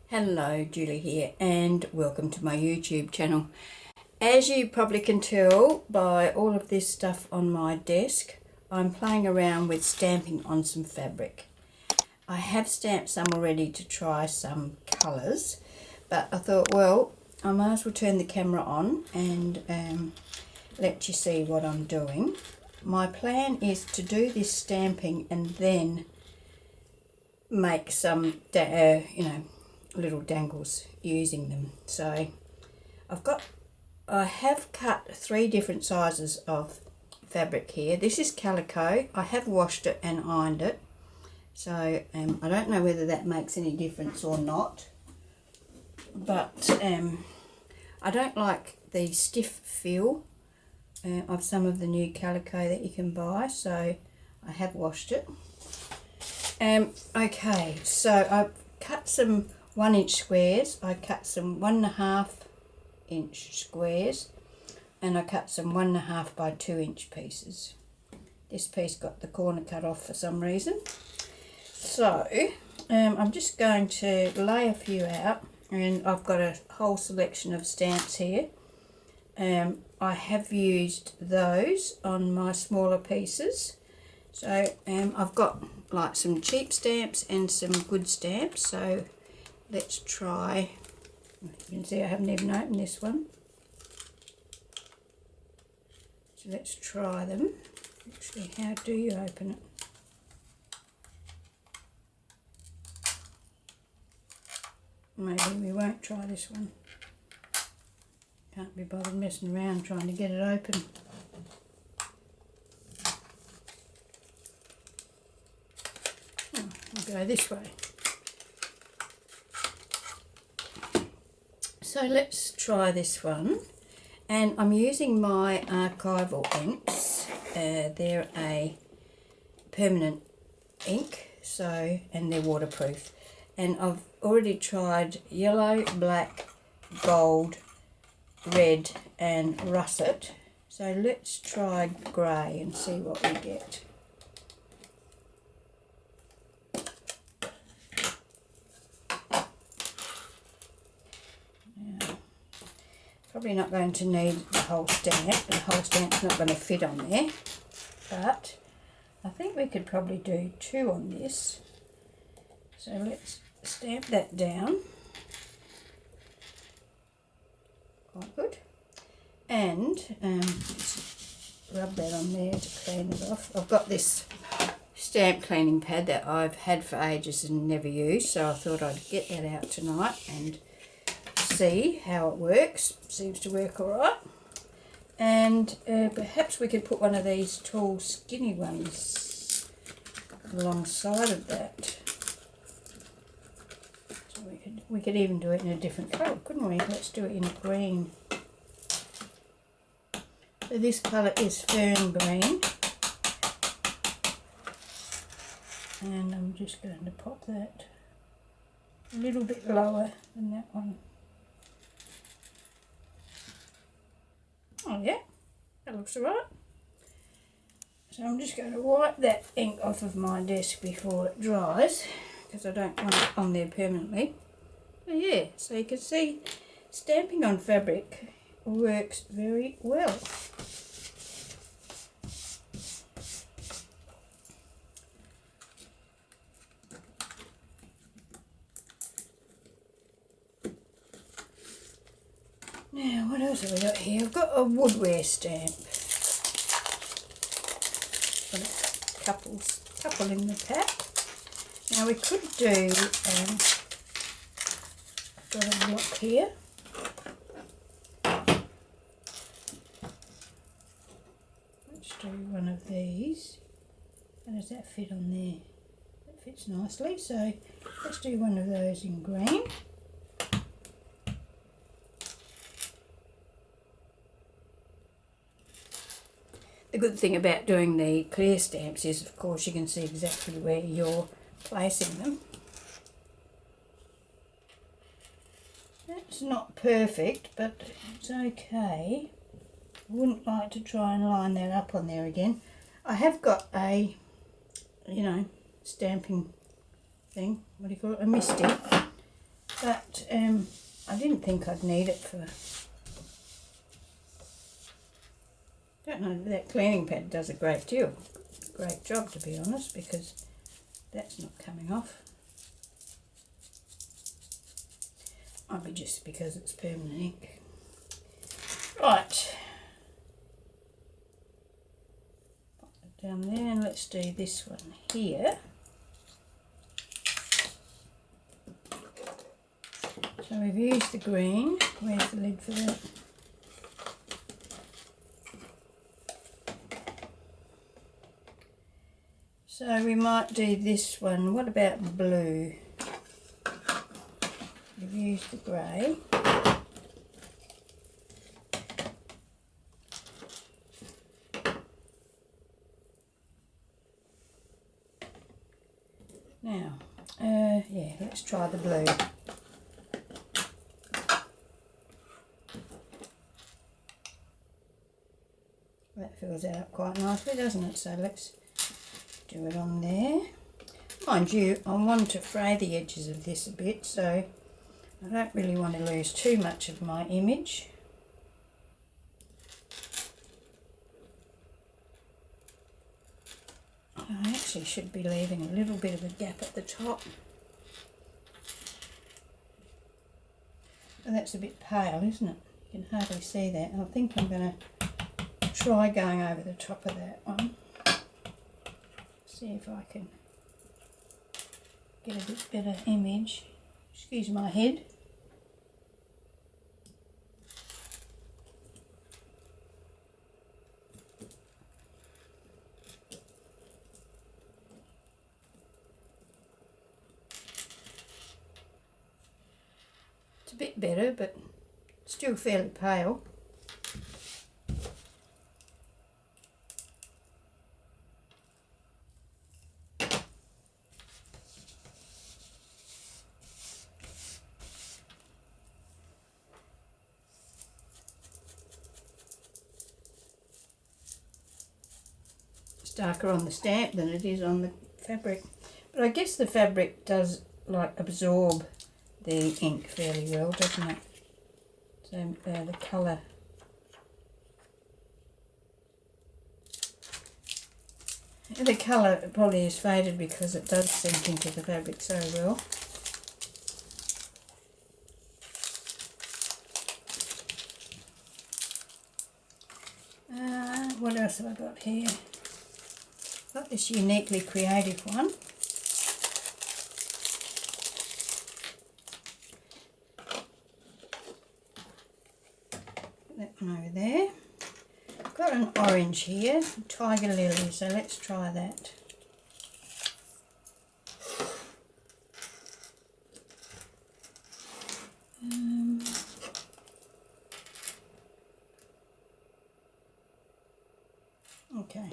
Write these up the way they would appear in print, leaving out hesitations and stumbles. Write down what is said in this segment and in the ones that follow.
Hello, Julie here, and welcome to my YouTube channel. As you probably can tell by all of this stuff on my desk, I'm playing around with stamping on some fabric. I have stamped some already to try some colours, but I thought, well, I might as well turn the camera on and let you see what I'm doing. My plan is to do this stamping and then make some, little dangles using them. So I have cut 3 different sizes of fabric here. This is calico. I have washed it and ironed it, so I don't know whether that makes any difference or not, but I don't like the stiff feel of some of the new calico that you can buy, so I have washed it. Okay, so I've cut some 1-inch squares, I cut some 1.5-inch squares, and I cut some 1.5 by 2-inch pieces. This piece got the corner cut off for some reason. So I'm just going to lay a few out, and I've got a whole selection of stamps here. I have used those on my smaller pieces. So I've got like some cheap stamps and some good stamps, so let's try. You can see I haven't even opened this one. So let's try them. Actually, how do you open it? Maybe we won't try this one. Can't be bothered messing around trying to get it open. Oh, I'll go this way. So let's try this one, and I'm using my Archival inks. They're a permanent ink, so, and they're waterproof. And I've already tried yellow, black, gold, red and russet. So let's try grey and see what we get. Probably not going to need the whole stamp. The whole stamp's not going to fit on there, but I think we could probably do 2 on this. So let's stamp that down. Quite good. And rub that on there to clean it off. I've got this stamp cleaning pad that I've had for ages and never used, so I thought I'd get that out tonight and see how it works. Seems to work all right. And perhaps we could put one of these tall skinny ones alongside of that. So we could even do it in a different colour, couldn't we? Let's do it in green. So this colour is fern green, and I'm just going to pop that a little bit lower than that one. Oh yeah, that looks alright. So I'm just going to wipe that ink off of my desk before it dries, because I don't want it on there permanently. But yeah, so you can see stamping on fabric works very well. Now, what else have we got here? I've got a Woodware stamp. Got a couple in the pack. Now we could do, I've got a block here. Let's do one of these. How does that fit on there? That fits nicely, so let's do one of those in green. The good thing about doing the clear stamps is, of course, you can see exactly where you're placing them. That's not perfect, but it's okay. I wouldn't like to try and line that up on there again. I have got a, stamping thing, what do you call it, a misty. but I didn't think I'd need it for, don't know, that cleaning pad does a great job to be honest, because that's not coming off. Might be just because it's permanent ink. Right, pop it down there, and let's do this one here. So we've used the green. Where's the lid for that? So we might do this one. What about blue? We've used the grey. Now, yeah, let's try the blue. That fills that up quite nicely, doesn't it? So let's do it on there. Mind you, I want to fray the edges of this a bit, so I don't really want to lose too much of my image. I actually should be leaving a little bit of a gap at the top. And that's a bit pale, isn't it? You can hardly see that. I think I'm going to try going over the top of that one. See if I can get a bit better image. Excuse my head. It's a bit better, but still fairly pale. Darker on the stamp than it is on the fabric, but I guess the fabric does like absorb the ink fairly well, doesn't it? So the colour, probably is faded because it does sink into the fabric so well. What else have I got here? Got this uniquely creative one. Put that one over there. I've got an orange here, Tiger Lily, so let's try that. Okay.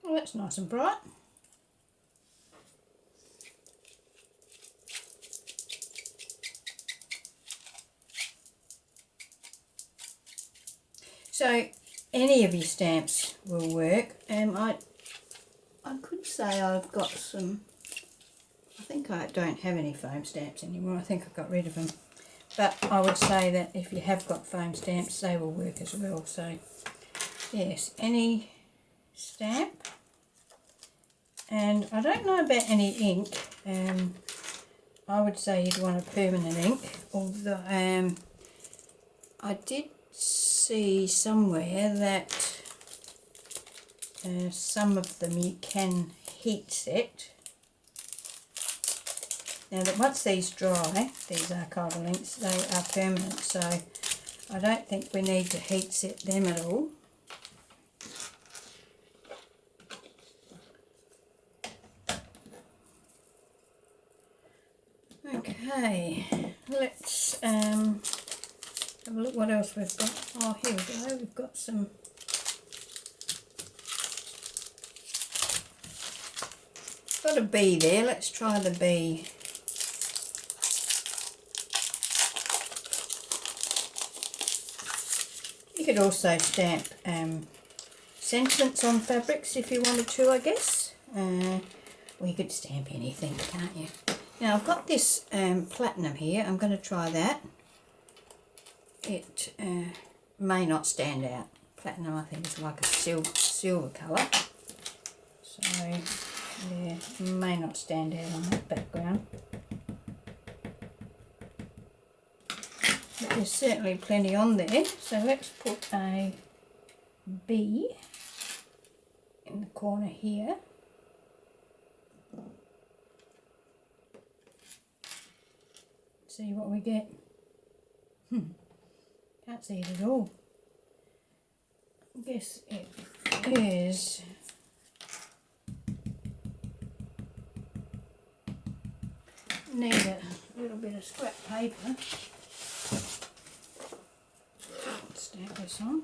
Well, that's nice and bright. So any of your stamps will work. I could say I've got some, I think I don't have any foam stamps anymore. I think I've got rid of them. But I would say that if you have got foam stamps, they will work as well. So yes, any stamp. And I don't know about any ink. I would say you'd want a permanent ink, although I did see somewhere that some of them you can heat set. Now that once these dry, these archival inks, they are permanent, so I don't think we need to heat set them at all. Okay, let's have a look what else we've got. Oh, here we go. We've got some got a bee there. Let's try the bee. You could also stamp sentiments on fabrics if you wanted to, I guess. Or you could stamp anything, can't you? Now I've got this platinum here. I'm going to try that. It may not stand out. Platinum, I think, is like a silver colour. So, yeah, may not stand out on that background. But there's certainly plenty on there. So let's put a bee in the corner here. See what we get. Can't see it at all. I guess it is need a little bit of scrap paper. Stamp this on.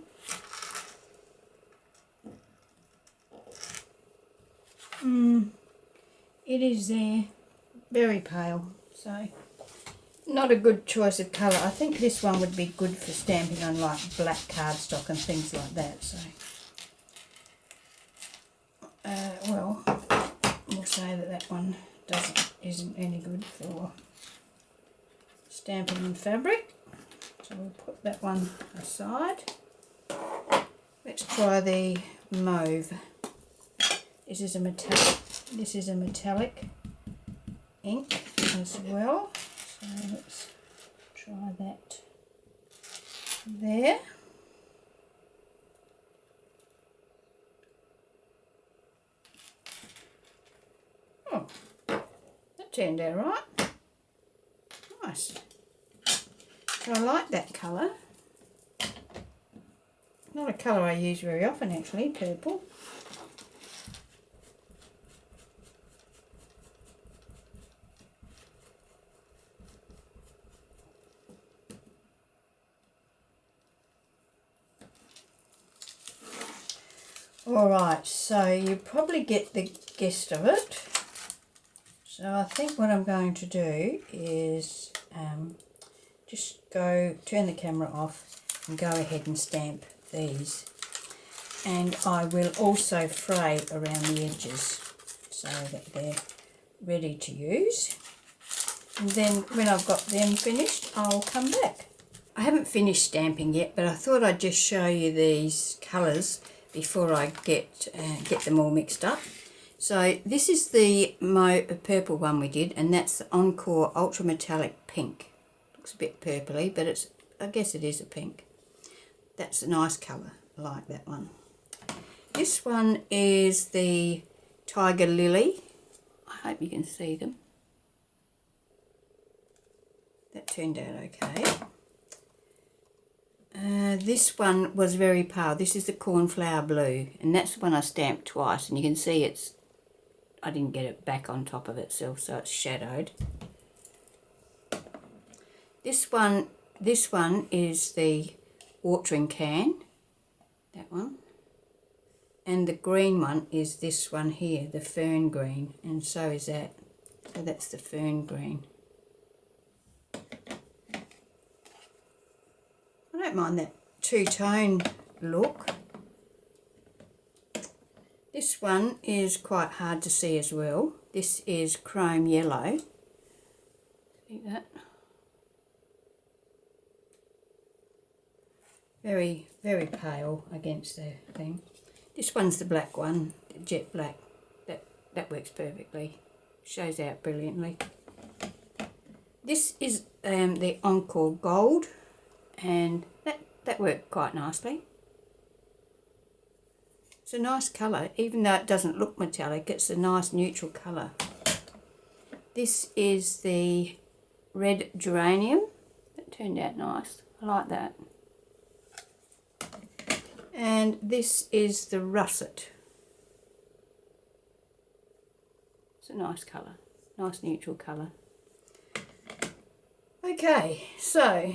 It is there, very pale, so not a good choice of colour. I think this one would be good for stamping on like black cardstock and things like that. So, well, we'll say that one isn't any good for stamping on fabric. So we'll put that one aside. Let's try the mauve. This is a metallic ink as well. So let's try that there. Oh, that turned out right. Nice. So I like that colour. Not a colour I use very often actually, purple. Alright, so you probably get the gist of it. So I think what I'm going to do is just turn the camera off and go ahead and stamp these. And I will also fray around the edges so that they're ready to use. And then when I've got them finished, I'll come back. I haven't finished stamping yet, but I thought I'd just show you these colours before I get them all mixed up. So this is the purple one we did, and that's the Encore Ultra Metallic Pink. Looks a bit purpley, but I guess it is a pink. That's a nice colour. I like that one. This one is the Tiger Lily. I hope you can see them. That turned out okay. This one was very pale. This is the Cornflower Blue, and that's the one I stamped twice, and you can see I didn't get it back on top of itself, so it's shadowed. This one is the Watering Can, that one, and the green one is this one here, the Fern Green, and so is that. So that's the Fern Green. I don't mind that two-tone look. This one is quite hard to see as well. This is Chrome Yellow. See that? Very, very pale against the thing. This one's the black one, the Jet Black. That works perfectly. Shows out brilliantly. This is the Encore Gold, and that worked quite nicely. It's a nice colour, even though it doesn't look metallic, it's a nice neutral colour. This is the Red Geranium. That turned out nice. I like that. And this is the Russet. It's a nice colour, nice neutral colour. Okay, so,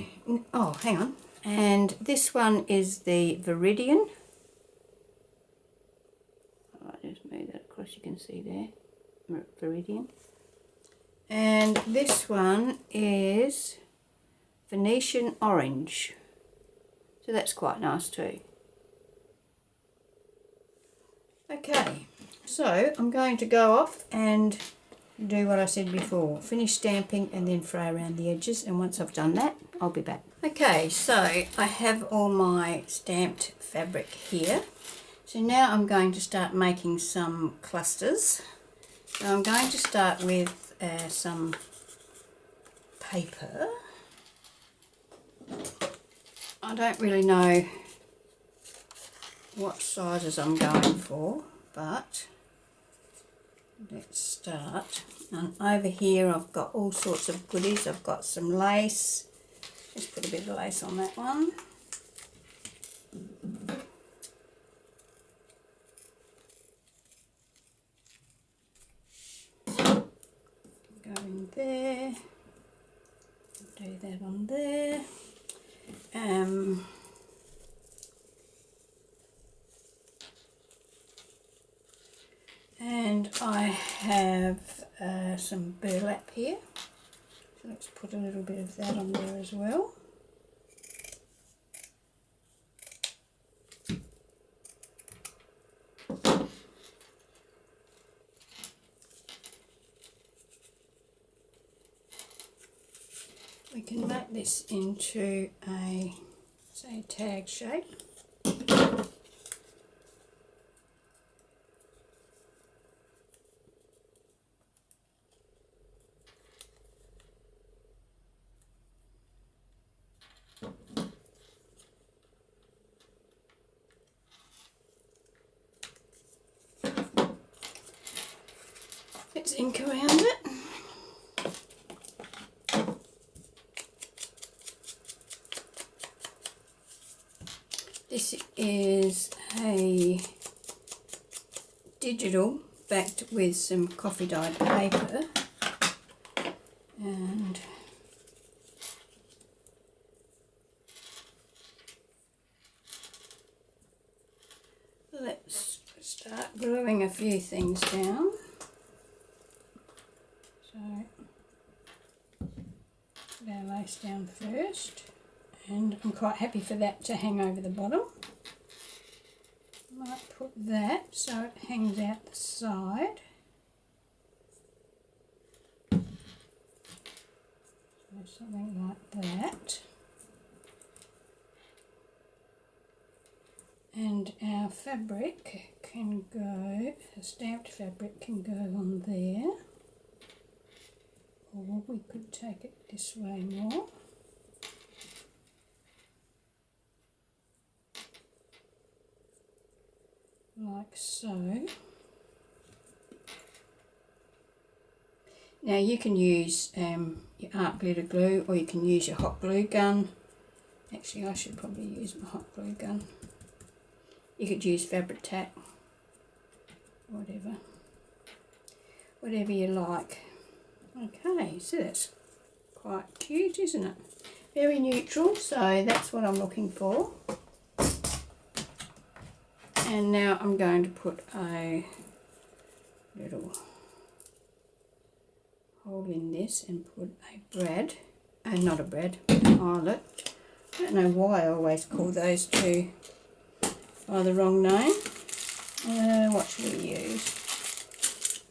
oh, hang on. And this one is the Viridian. I'll just move that across, you can see there. Viridian. And this one is Venetian Orange. So that's quite nice too. Okay, so I'm going to go off and do what I said before. Finish stamping and then fray around the edges, and once I've done that, I'll be back. Okay, so I have all my stamped fabric here. So now I'm going to start making some clusters. So I'm going to start with some paper. I don't really know what sizes I'm going for, but let's start. And over here I've got all sorts of goodies. I've got some lace. Let's put a bit of lace on that one. Go in there. Do that on there. And I have some burlap here, so let's put a little bit of that on there as well. We can make this into a, say, tag shape. Let's ink around it. This is a digital backed with some coffee dyed paper, and let's start gluing a few things down. So put our lace down first, and I'm quite happy for that to hang over the bottom. I might put that so it hangs out the side. So something like that. And our fabric can go, the stamped fabric can go on there. Or we could take it this way more. Like so. Now you can use your art glitter glue, or you can use your hot glue gun. Actually, I should probably use my hot glue gun. You could use fabric tack, whatever you like. Okay, so that's quite cute, isn't it? Very neutral, so that's what I'm looking for. And now I'm going to put a little hole in this and put a brad, not a brad, an eyelet. I don't know why I always call those two by the wrong name. What should we use?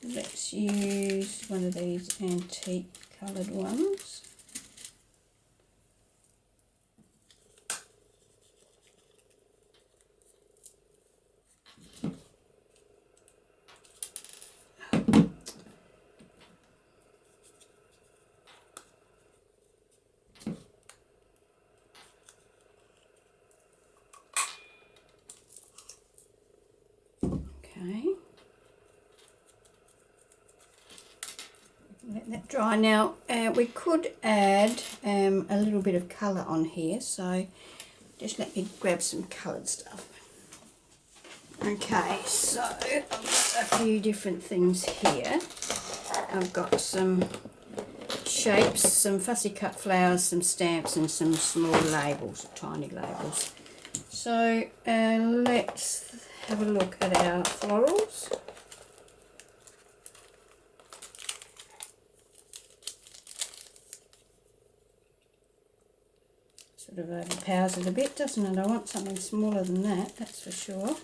Let's use one of these antique coloured ones. Okay. Let that dry. Now we could add a little bit of colour on here, so just let me grab some coloured stuff. Okay, so I've got a few different things here. I've got some shapes, some fussy cut flowers, some stamps, and some small labels, tiny labels. So let's have a look at our florals. sort of overpowers it a bit, doesn't it? I want something smaller than that, that's for sure.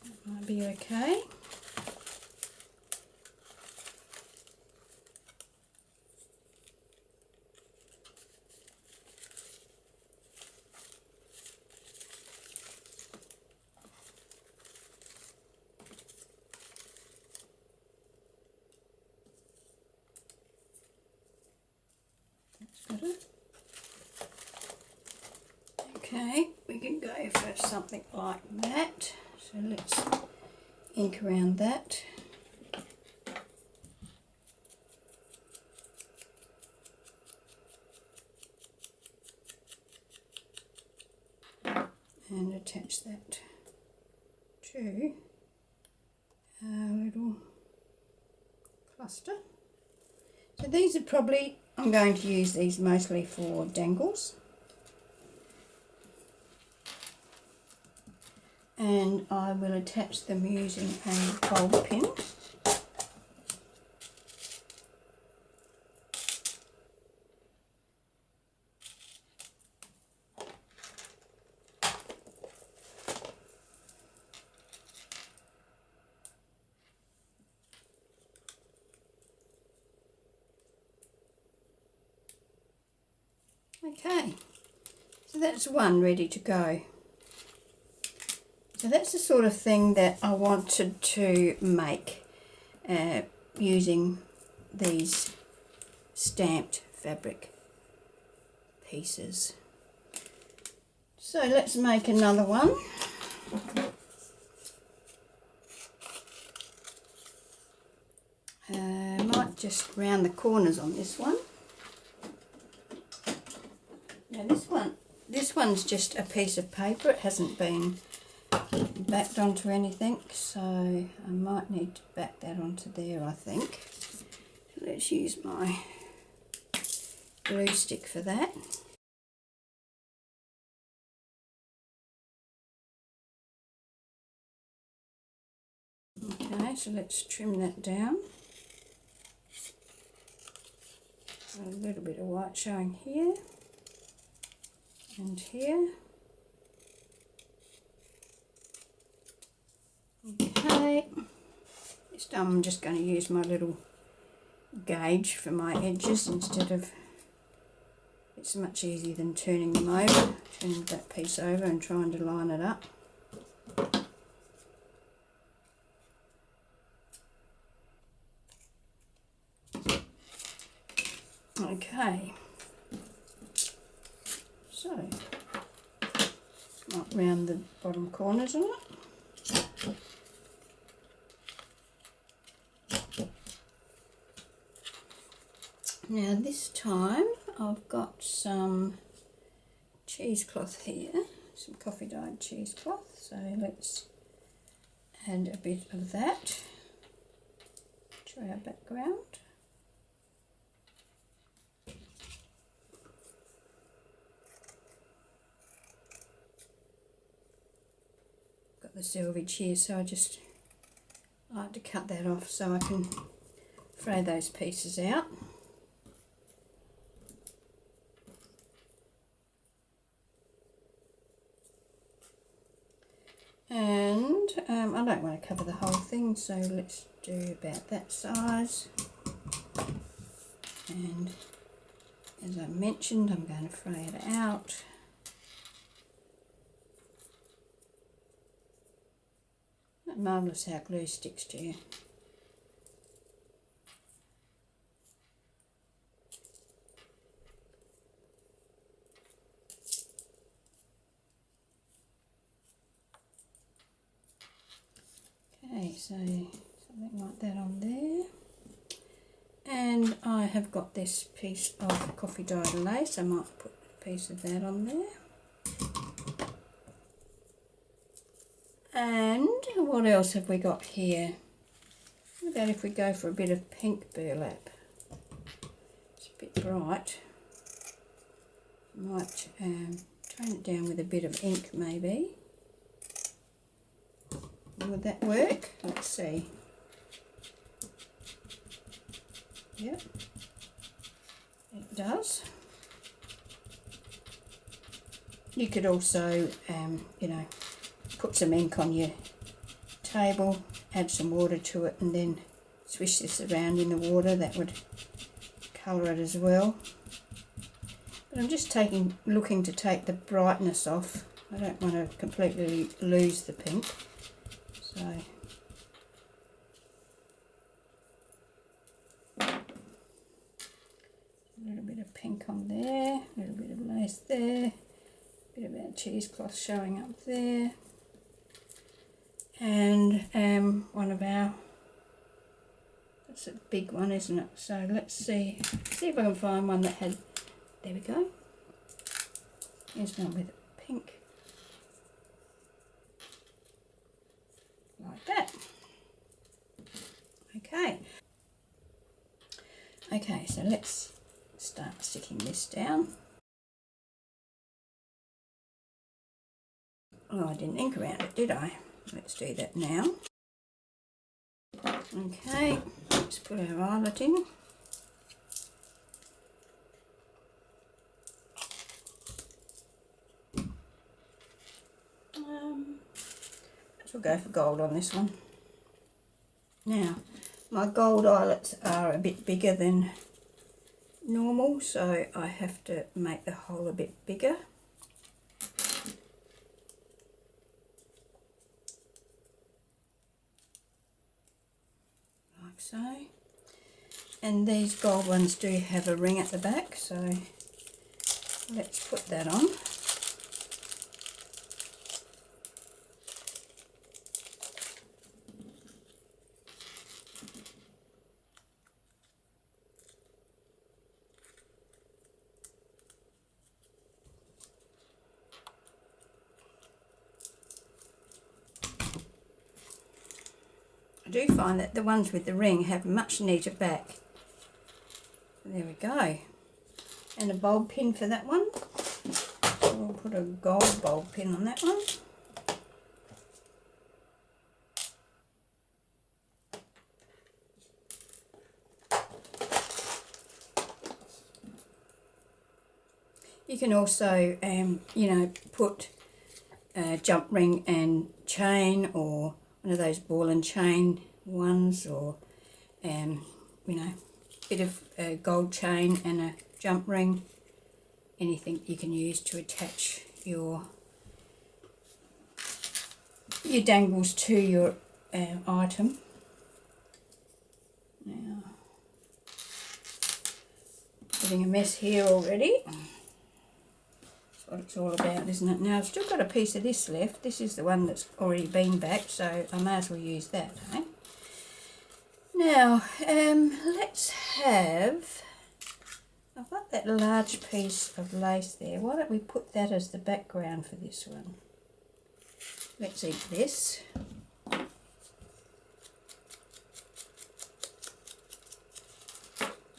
That might be okay. Okay, we can go for something like that. So let's ink around that. And attach that to our little cluster. So these are probably, I'm going to use these mostly for dangles. And I will attach them using a bulb pin. Okay, so that's one ready to go. So that's the sort of thing that I wanted to make using these stamped fabric pieces. So let's make another one. Might just round the corners on this one. Now this one's just a piece of paper. It hasn't been backed onto anything, so I might need to back that onto there, I think. Let's use my glue stick for that. Okay, so let's trim that down. A little bit of white showing here and here. Okay, this time I'm just going to use my little gauge for my edges instead of, it's much easier than turning them over, turning that piece over and trying to line it up. Okay, so might round the bottom corners on it. Now this time I've got some cheesecloth here, some coffee dyed cheesecloth, so let's add a bit of that to our background. Got the selvage here, so I just like to cut that off so I can fray those pieces out. And I don't want to cover the whole thing, so let's do about that size. And as I mentioned, I'm going to fray it out. Marvellous how glue sticks to you. Okay, so something like that on there. And I have got this piece of coffee dyed lace. I might put a piece of that on there. And what else have we got here? What about if we go for a bit of pink burlap? It's a bit bright. Might tone it down with a bit of ink maybe. would that work? Let's see. Yep, it does. You could also, you know, put some ink on your table, add some water to it, and then swish this around in the water. That would colour it as well. But I'm just looking to take the brightness off. I don't want to completely lose the pink. So a little bit of pink on there, a little bit of lace there, a bit of our cheesecloth showing up there, and one of our, that's a big one, isn't it? So let's see if I can find one that had, there we go. Here's one with pink. Like that. Okay, so let's start sticking this down. Oh, I didn't ink around it, did I? Let's do that now. Okay, let's put our eyelet in. We'll go for gold on this one. Now, my gold eyelets are a bit bigger than normal, so I have to make the hole a bit bigger. Like so. And these gold ones do have a ring at the back, so let's put that on. I do find that the ones with the ring have a much neater back. There we go. And a bulb pin for that one. So we'll put a gold bulb pin on that one. You can also, you know, put a jump ring and chain, or one of those ball and chain ones, or you know, bit of gold chain and a jump ring. Anything you can use to attach your dangles to your item. Now, getting a mess here already. That's what it's all about, isn't it? Now I've still got a piece of this left. This is the one that's already been back, so I may as well use that, eh? Now, let's have, I've got that large piece of lace there. Why don't we put that as the background for this one? Let's ink this. I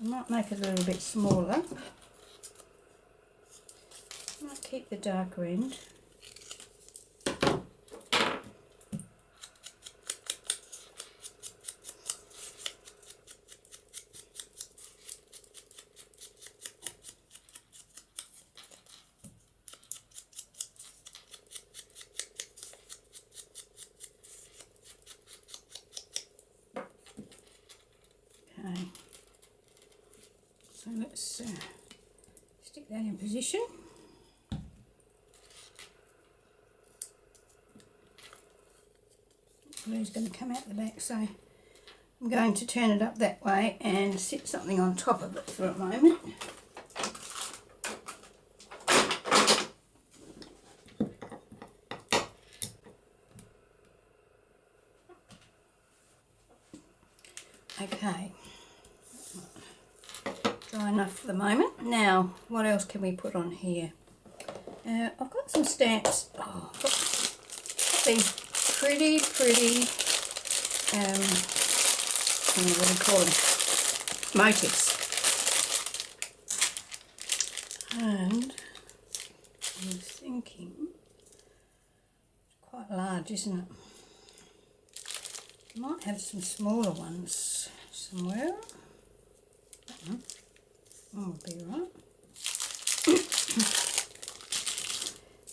might make it a little bit smaller. Might keep the darker end. Okay, so let's stick that in position. Glue's going to come out the back, so I'm going to turn it up that way and sit something on top of it for a moment. Okay, dry enough for the moment. Now, what else can we put on here? I've got some stamps. Oh, I've got these pretty, what do you call them? Motifs. And I was thinking, it's quite large, isn't it? Might have some smaller ones somewhere. That one would be right.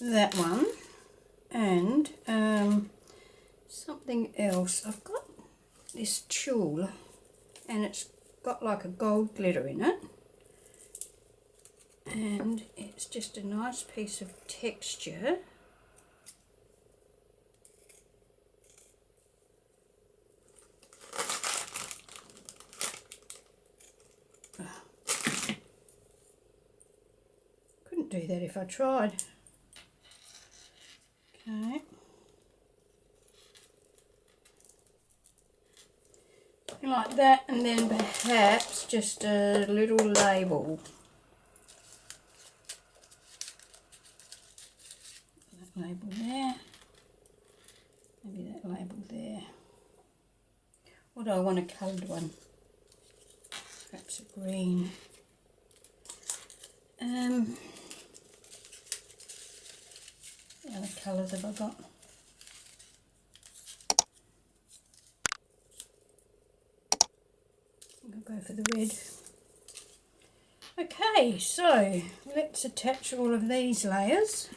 That one, and something else. I've got this tulle, and it's got like a gold glitter in it, and it's just a nice piece of texture. Couldn't do that if I tried. Okay. Something like that, and then perhaps just a little label. That label there. Maybe that label there. What do I want? A coloured one? Perhaps a green. What other colours have I got? I'll go for the red. Okay, so let's attach all of these layers.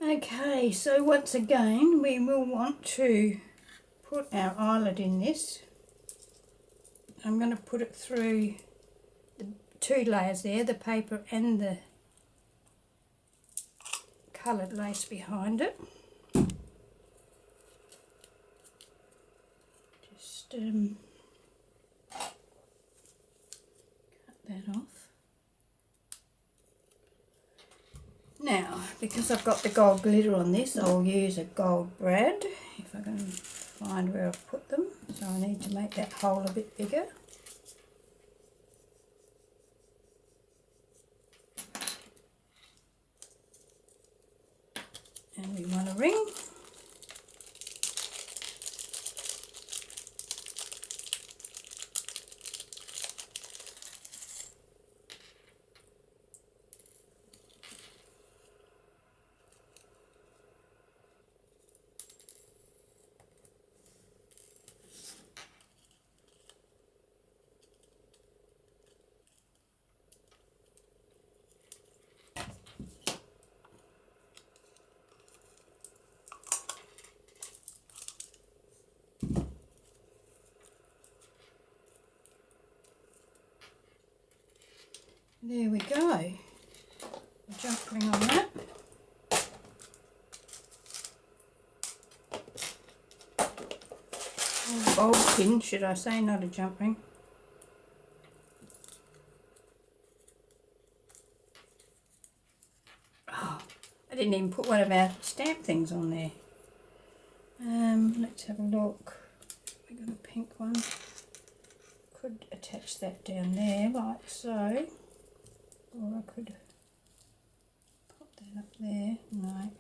Okay, so once again we will want to put our eyelet in this. I'm going to put it through the two layers there, the paper and the coloured lace behind it. Just cut that off. Now, because I've got the gold glitter on this, I'll use a gold brad if I can find where I've put them. So I need to make that hole a bit bigger. And we want a ring. There we go. A jump ring on that. A bulb pin, should I say, not a jump ring. Oh, I didn't even put one of our stamp things on there. Let's have a look. We got a pink one. Could attach that down there like so. Or I could pop that up there. No.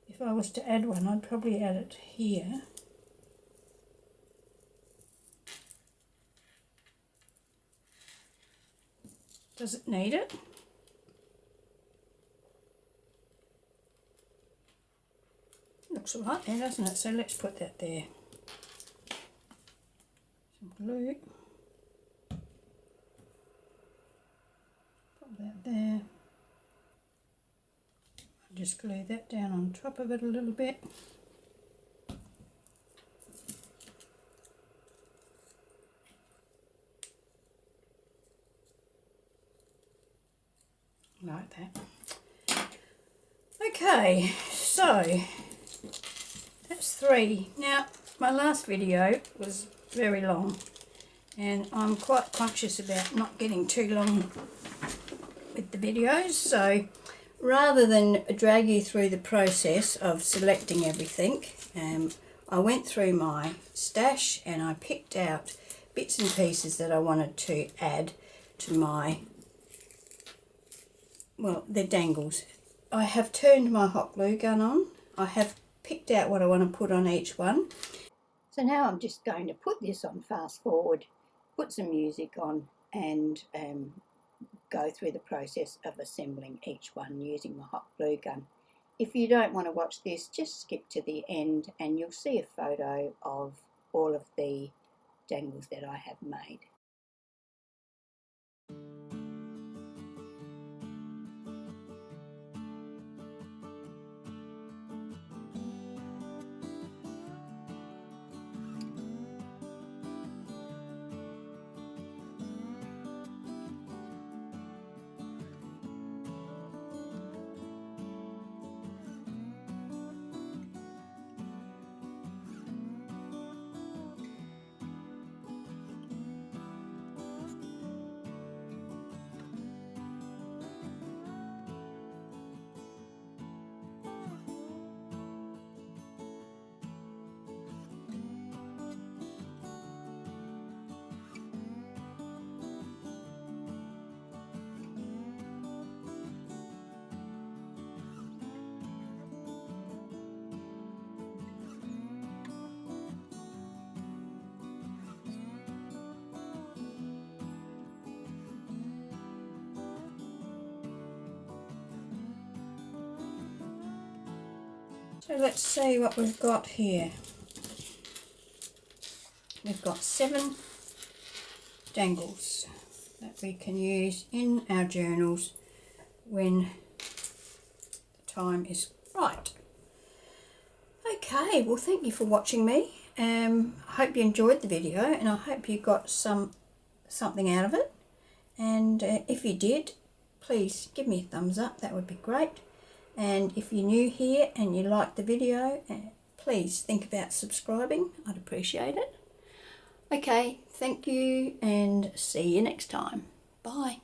If I was to add one, I'd probably add it here. Does it need it? Looks alright there, doesn't it? So let's put that there. Some glue. That there. I'll just glue that down on top of it a little bit. Like that. Okay, so that's 3. Now, my last video was very long, and I'm quite conscious about not getting too long with the videos, so rather than drag you through the process of selecting everything, I went through my stash and I picked out bits and pieces that I wanted to add to my, well, they're dangles. I have turned my hot glue gun on. I have picked out what I want to put on each one. So now I'm just going to put this on fast forward, put some music on, and go through the process of assembling each one using my hot glue gun. If you don't want to watch this, just skip to the end and you'll see a photo of all of the dangles that I have made. So let's see what we've got here. We've got 7 dangles that we can use in our journals when the time is right. Okay, well thank you for watching me. I hope you enjoyed the video and I hope you got something out of it. And if you did, please give me a thumbs up, that would be great. And if you're new here and you like the video, please think about subscribing. I'd appreciate it. Okay, thank you and see you next time. Bye.